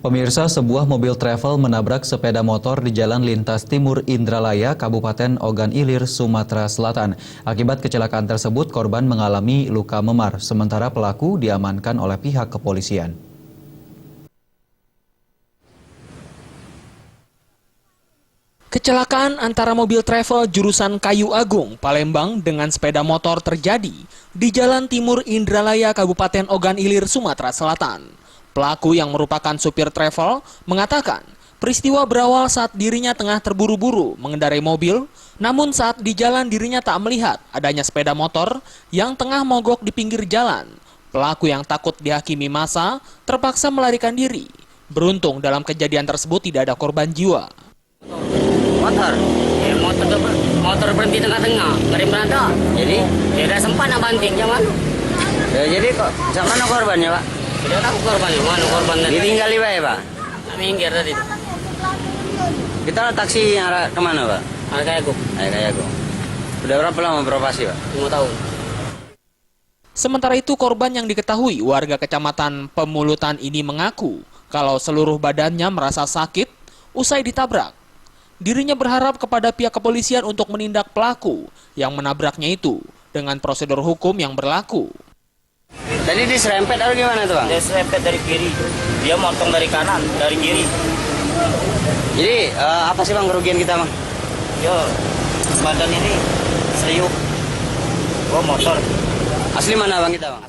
Pemirsa, sebuah mobil travel menabrak sepeda motor di Jalan Lintas Timur Indralaya, Kabupaten Ogan Ilir, Sumatera Selatan. Akibat kecelakaan tersebut, korban mengalami luka memar, sementara pelaku diamankan oleh pihak kepolisian. Kecelakaan antara mobil travel jurusan Kayu Agung, Palembang dengan sepeda motor terjadi di Jalan Timur Indralaya, Kabupaten Ogan Ilir, Sumatera Selatan. Pelaku yang merupakan supir travel mengatakan peristiwa berawal saat dirinya tengah terburu-buru mengendarai mobil, namun saat di jalan dirinya tak melihat adanya sepeda motor yang tengah mogok di pinggir jalan. Pelaku yang takut dihakimi massa terpaksa melarikan diri. Beruntung dalam kejadian tersebut tidak ada korban jiwa. Motor berhenti tengah-tengah, ngerem berada. Jadi tidak sempat nak banting, zaman. Ya, jadi kok mana korbannya, Pak? Tidak tahu korbannya, mana korban tadi. Ditinggali, Pak, ya, Pak? Tak minggir tadi. Kita taksi yang arah kemana, Pak? Arah Kayagung. Kayagung. Udah berapa lama beroperasi, Pak? 5 tahun. Sementara itu, korban yang diketahui warga Kecamatan Pemulutan ini mengaku kalau seluruh badannya merasa sakit usai ditabrak. Dirinya berharap kepada pihak kepolisian untuk menindak pelaku yang menabraknya itu dengan prosedur hukum yang berlaku. Tadi diserempet atau gimana tuh, Bang? Dia serempet dari kiri, dia motong dari kanan, dari kiri. Jadi apa sih, Bang, kerugian kita, Bang? Yo, badan ini seriuk. Oh, motor. Asli mana, Bang, kita, Bang?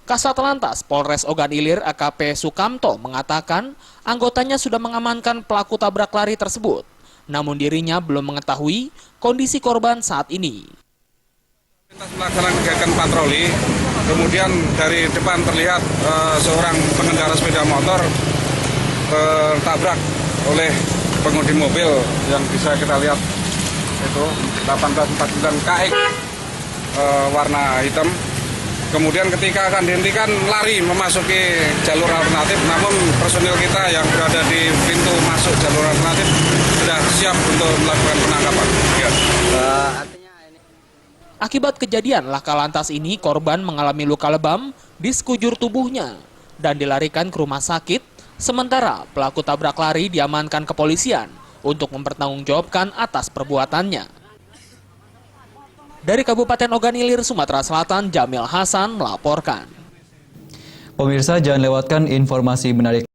Kasat Lantas Polres Ogan Ilir AKP Sukamto mengatakan anggotanya sudah mengamankan pelaku tabrak lari tersebut. Namun dirinya belum mengetahui kondisi korban saat ini. Kita melaksanakan kegiatan patroli, kemudian dari depan terlihat seorang pengendara sepeda motor tertabrak oleh pengemudi mobil yang bisa kita lihat itu 1849 KX warna hitam. Kemudian ketika akan dihentikan lari memasuki jalur alternatif, namun personil kita yang berada di pintu masuk jalur alternatif sudah siap untuk melakukan penangkapan. Ya. Akibat kejadian laka lantas ini, korban mengalami luka lebam di sekujur tubuhnya dan dilarikan ke rumah sakit, sementara pelaku tabrak lari diamankan kepolisian untuk mempertanggungjawabkan atas perbuatannya. Dari Kabupaten Ogan Ilir, Sumatera Selatan, Jamil Hasan melaporkan. Pemirsa, jangan lewatkan informasi menarik